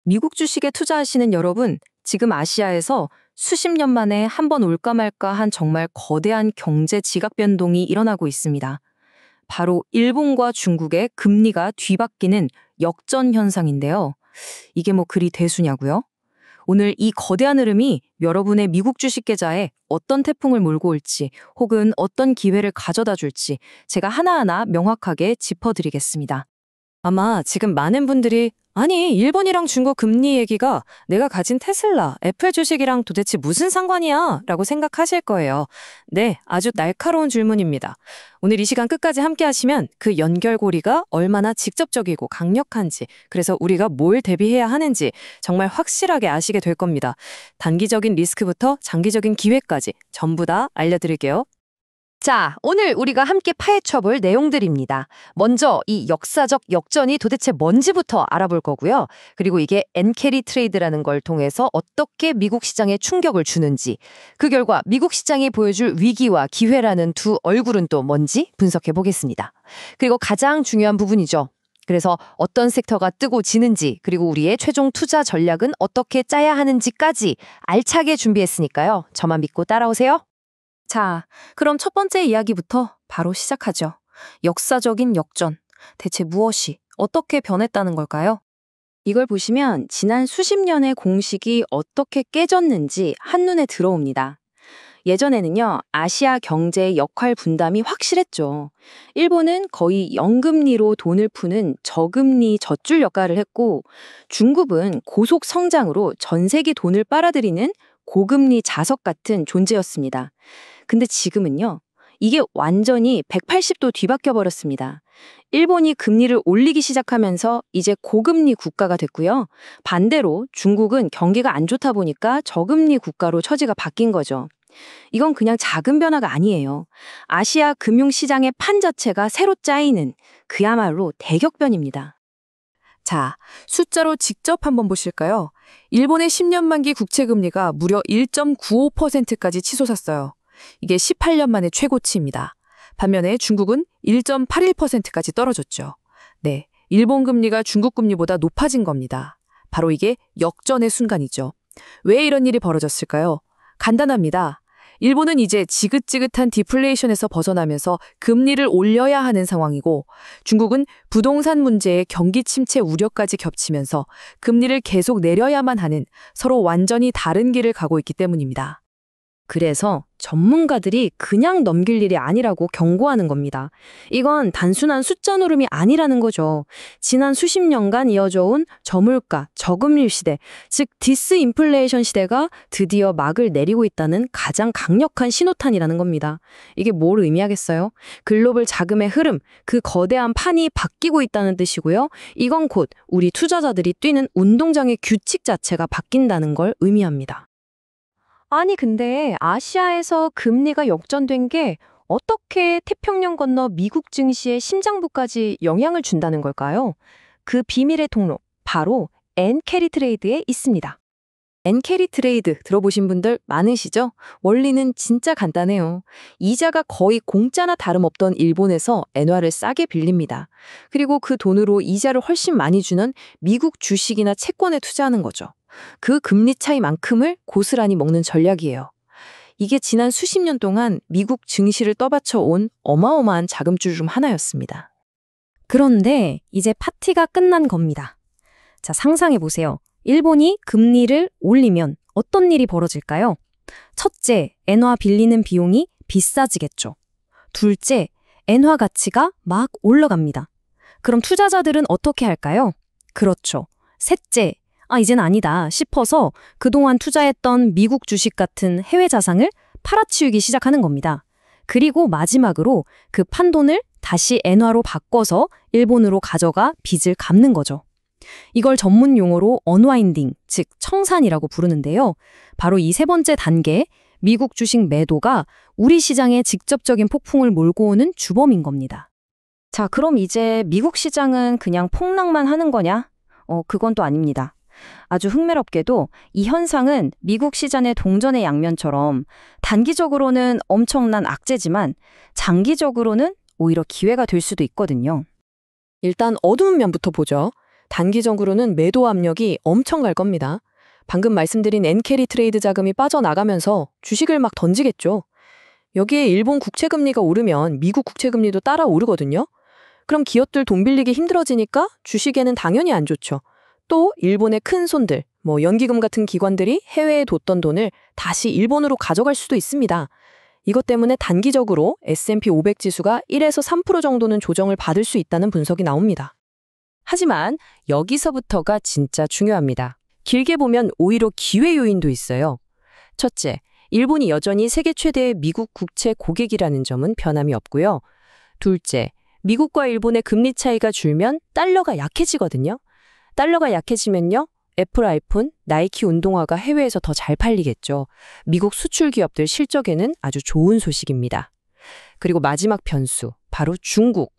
미국 주식에 투자하시는 여러분, 지금 아시아에서 수십 년 만에 한 번 올까 말까 한 정말 거대한 경제 지각 변동이 일어나고 있습니다. 바로 일본과 중국의 금리가 뒤바뀌는 역전 현상인데요. 이게 뭐 그리 대수냐고요? 오늘 이 거대한 흐름이 여러분의 미국 주식 계좌에 어떤 태풍을 몰고 올지 혹은 어떤 기회를 가져다 줄지 제가 하나하나 명확하게 짚어드리겠습니다. 아마 지금 많은 분들이 아니, 일본이랑 중국 금리 얘기가 내가 가진 테슬라, 애플 주식이랑 도대체 무슨 상관이야? 라고 생각하실 거예요. 네, 아주 날카로운 질문입니다. 오늘 이 시간 끝까지 함께 하시면 그 연결고리가 얼마나 직접적이고 강력한지, 그래서 우리가 뭘 대비해야 하는지 정말 확실하게 아시게 될 겁니다. 단기적인 리스크부터 장기적인 기회까지 전부 다 알려드릴게요. 자, 오늘 우리가 함께 파헤쳐볼 내용들입니다. 먼저 이 역사적 역전이 도대체 뭔지부터 알아볼 거고요. 그리고 이게 엔캐리 트레이드라는 걸 통해서 어떻게 미국 시장에 충격을 주는지, 그 결과 미국 시장이 보여줄 위기와 기회라는 두 얼굴은 또 뭔지 분석해 보겠습니다. 그리고 가장 중요한 부분이죠. 그래서 어떤 섹터가 뜨고 지는지, 그리고 우리의 최종 투자 전략은 어떻게 짜야 하는지까지 알차게 준비했으니까요. 저만 믿고 따라오세요. 자, 그럼 첫 번째 이야기부터 바로 시작하죠. 역사적인 역전. 대체 무엇이, 어떻게 변했다는 걸까요? 이걸 보시면 지난 수십 년의 공식이 어떻게 깨졌는지 한눈에 들어옵니다. 예전에는요, 아시아 경제의 역할 분담이 확실했죠. 일본은 거의 0금리로 돈을 푸는 저금리 젖줄 역할을 했고, 중국은 고속 성장으로 전 세계 돈을 빨아들이는 고금리 자석 같은 존재였습니다. 근데 지금은요, 이게 완전히 180도 뒤바뀌어 버렸습니다. 일본이 금리를 올리기 시작하면서 이제 고금리 국가가 됐고요. 반대로 중국은 경기가 안 좋다 보니까 저금리 국가로 처지가 바뀐 거죠. 이건 그냥 작은 변화가 아니에요. 아시아 금융시장의 판 자체가 새로 짜이는 그야말로 대격변입니다. 자, 숫자로 직접 한번 보실까요? 일본의 10년 만기 국채금리가 무려 1.95%까지 치솟았어요. 이게 18년 만에 최고치입니다. 반면에 중국은 1.81%까지 떨어졌죠. 네, 일본 금리가 중국 금리보다 높아진 겁니다. 바로 이게 역전의 순간이죠. 왜 이런 일이 벌어졌을까요? 간단합니다. 일본은 이제 지긋지긋한 디플레이션에서 벗어나면서 금리를 올려야 하는 상황이고, 중국은 부동산 문제에 경기 침체 우려까지 겹치면서 금리를 계속 내려야만 하는 서로 완전히 다른 길을 가고 있기 때문입니다. 그래서 전문가들이 그냥 넘길 일이 아니라고 경고하는 겁니다. 이건 단순한 숫자 노름이 아니라는 거죠. 지난 수십 년간 이어져 온 저물가, 저금리 시대, 즉 디스인플레이션 시대가 드디어 막을 내리고 있다는 가장 강력한 신호탄이라는 겁니다. 이게 뭘 의미하겠어요? 글로벌 자금의 흐름, 그 거대한 판이 바뀌고 있다는 뜻이고요. 이건 곧 우리 투자자들이 뛰는 운동장의 규칙 자체가 바뀐다는 걸 의미합니다. 아니, 근데 아시아에서 금리가 역전된 게 어떻게 태평양 건너 미국 증시의 심장부까지 영향을 준다는 걸까요? 그 비밀의 통로, 바로 엔캐리 트레이드에 있습니다. 엔캐리 트레이드 들어보신 분들 많으시죠? 원리는 진짜 간단해요. 이자가 거의 공짜나 다름없던 일본에서 엔화를 싸게 빌립니다. 그리고 그 돈으로 이자를 훨씬 많이 주는 미국 주식이나 채권에 투자하는 거죠. 그 금리 차이만큼을 고스란히 먹는 전략이에요. 이게 지난 수십 년 동안 미국 증시를 떠받쳐 온 어마어마한 자금줄 중 하나였습니다. 그런데 이제 파티가 끝난 겁니다. 자, 상상해 보세요. 일본이 금리를 올리면 어떤 일이 벌어질까요? 첫째, 엔화 빌리는 비용이 비싸지겠죠. 둘째, 엔화 가치가 막 올라갑니다. 그럼 투자자들은 어떻게 할까요? 그렇죠. 셋째, 이젠 아니다 싶어서 그동안 투자했던 미국 주식 같은 해외 자산을 팔아치우기 시작하는 겁니다. 그리고 마지막으로 그 판돈을 다시 엔화로 바꿔서 일본으로 가져가 빚을 갚는 거죠. 이걸 전문 용어로 언와인딩, 즉 청산이라고 부르는데요. 바로 이 세 번째 단계, 미국 주식 매도가 우리 시장에 직접적인 폭풍을 몰고 오는 주범인 겁니다. 자, 그럼 이제 미국 시장은 그냥 폭락만 하는 거냐? 그건 또 아닙니다. 아주 흥미롭게도 이 현상은 미국 시장의 동전의 양면처럼 단기적으로는 엄청난 악재지만 장기적으로는 오히려 기회가 될 수도 있거든요. 일단 어두운 면부터 보죠. 단기적으로는 매도 압력이 엄청 갈 겁니다. 방금 말씀드린 엔캐리 트레이드 자금이 빠져나가면서 주식을 막 던지겠죠. 여기에 일본 국채금리가 오르면 미국 국채금리도 따라 오르거든요. 그럼 기업들 돈 빌리기 힘들어지니까 주식에는 당연히 안 좋죠. 또 일본의 큰 손들, 연기금 같은 기관들이 해외에 뒀던 돈을 다시 일본으로 가져갈 수도 있습니다. 이것 때문에 단기적으로 S&P 500 지수가 1에서 3% 정도는 조정을 받을 수 있다는 분석이 나옵니다. 하지만 여기서부터가 진짜 중요합니다. 길게 보면 오히려 기회 요인도 있어요. 첫째, 일본이 여전히 세계 최대의 미국 국채 고객이라는 점은 변함이 없고요. 둘째, 미국과 일본의 금리 차이가 줄면 달러가 약해지거든요. 달러가 약해지면요, 애플 아이폰, 나이키 운동화가 해외에서 더 잘 팔리겠죠. 미국 수출 기업들 실적에는 아주 좋은 소식입니다. 그리고 마지막 변수, 바로 중국.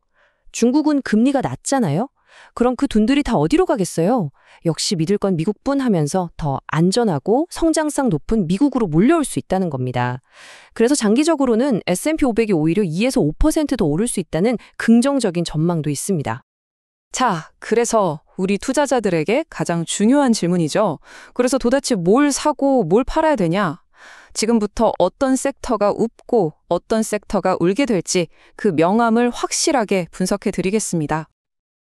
중국은 금리가 낮잖아요. 그럼 그 돈들이 다 어디로 가겠어요? 역시 믿을 건 미국뿐 하면서 더 안전하고 성장성 높은 미국으로 몰려올 수 있다는 겁니다. 그래서 장기적으로는 S&P 500이 오히려 2에서 5% 더 오를 수 있다는 긍정적인 전망도 있습니다. 자, 그래서 우리 투자자들에게 가장 중요한 질문이죠. 그래서 도대체 뭘 사고 뭘 팔아야 되냐? 지금부터 어떤 섹터가 웃고 어떤 섹터가 울게 될지 그 명암을 확실하게 분석해 드리겠습니다.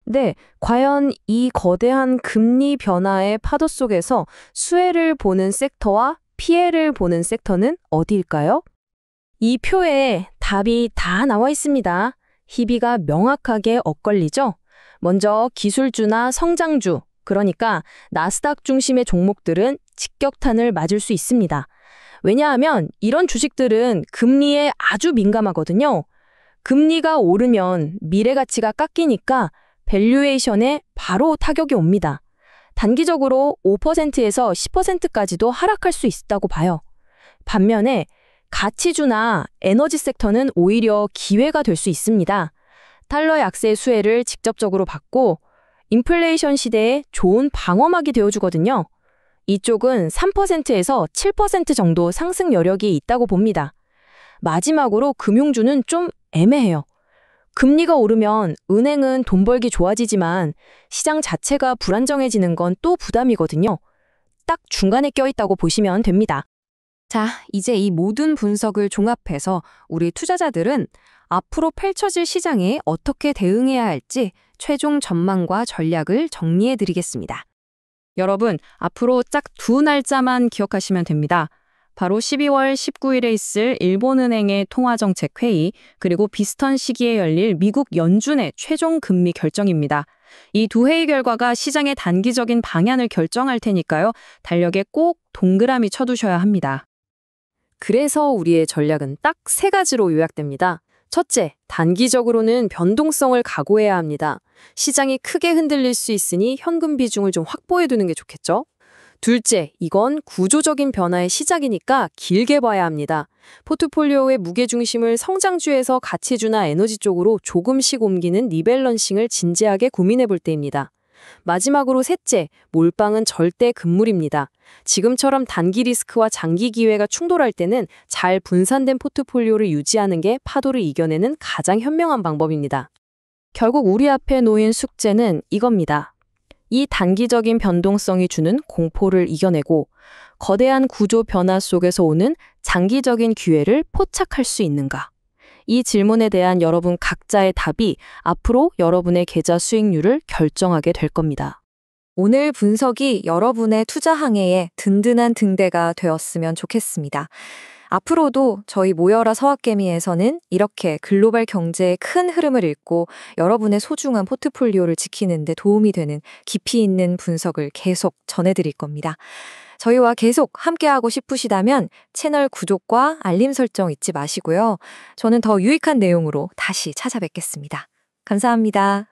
네, 과연 이 거대한 금리 변화의 파도 속에서 수혜를 보는 섹터와 피해를 보는 섹터는 어디일까요? 이 표에 답이 다 나와 있습니다. 희비가 명확하게 엇갈리죠? 먼저 기술주나 성장주, 그러니까 나스닥 중심의 종목들은 직격탄을 맞을 수 있습니다. 왜냐하면 이런 주식들은 금리에 아주 민감하거든요. 금리가 오르면 미래 가치가 깎이니까 밸류에이션에 바로 타격이 옵니다. 단기적으로 5%에서 10%까지도 하락할 수 있다고 봐요. 반면에 가치주나 에너지 섹터는 오히려 기회가 될 수 있습니다. 달러 약세 수혜를 직접적으로 받고 인플레이션 시대에 좋은 방어막이 되어주거든요. 이쪽은 3%에서 7% 정도 상승 여력이 있다고 봅니다. 마지막으로 금융주는 좀 애매해요. 금리가 오르면 은행은 돈 벌기 좋아지지만 시장 자체가 불안정해지는 건 또 부담이거든요. 딱 중간에 껴있다고 보시면 됩니다. 자, 이제 이 모든 분석을 종합해서 우리 투자자들은 앞으로 펼쳐질 시장에 어떻게 대응해야 할지 최종 전망과 전략을 정리해 드리겠습니다. 여러분, 앞으로 딱 두 날짜만 기억하시면 됩니다. 바로 12월 19일에 있을 일본은행의 통화정책회의, 그리고 비슷한 시기에 열릴 미국 연준의 최종 금리 결정입니다. 이 두 회의 결과가 시장의 단기적인 방향을 결정할 테니까요. 달력에 꼭 동그라미 쳐두셔야 합니다. 그래서 우리의 전략은 딱 세 가지로 요약됩니다. 첫째, 단기적으로는 변동성을 각오해야 합니다. 시장이 크게 흔들릴 수 있으니 현금 비중을 좀 확보해두는 게 좋겠죠? 둘째, 이건 구조적인 변화의 시작이니까 길게 봐야 합니다. 포트폴리오의 무게중심을 성장주에서 가치주나 에너지 쪽으로 조금씩 옮기는 리밸런싱을 진지하게 고민해 볼 때입니다. 마지막으로 셋째, 몰빵은 절대 금물입니다. 지금처럼 단기 리스크와 장기 기회가 충돌할 때는 잘 분산된 포트폴리오를 유지하는 게 파도를 이겨내는 가장 현명한 방법입니다. 결국 우리 앞에 놓인 숙제는 이겁니다. 이 단기적인 변동성이 주는 공포를 이겨내고 거대한 구조 변화 속에서 오는 장기적인 기회를 포착할 수 있는가? 이 질문에 대한 여러분 각자의 답이 앞으로 여러분의 계좌 수익률을 결정하게 될 겁니다. 오늘 분석이 여러분의 투자 항해에 든든한 등대가 되었으면 좋겠습니다. 앞으로도 저희 모여라 서학개미에서는 이렇게 글로벌 경제의 큰 흐름을 읽고 여러분의 소중한 포트폴리오를 지키는 데 도움이 되는 깊이 있는 분석을 계속 전해드릴 겁니다. 저희와 계속 함께하고 싶으시다면 채널 구독과 알림 설정 잊지 마시고요. 저는 더 유익한 내용으로 다시 찾아뵙겠습니다. 감사합니다.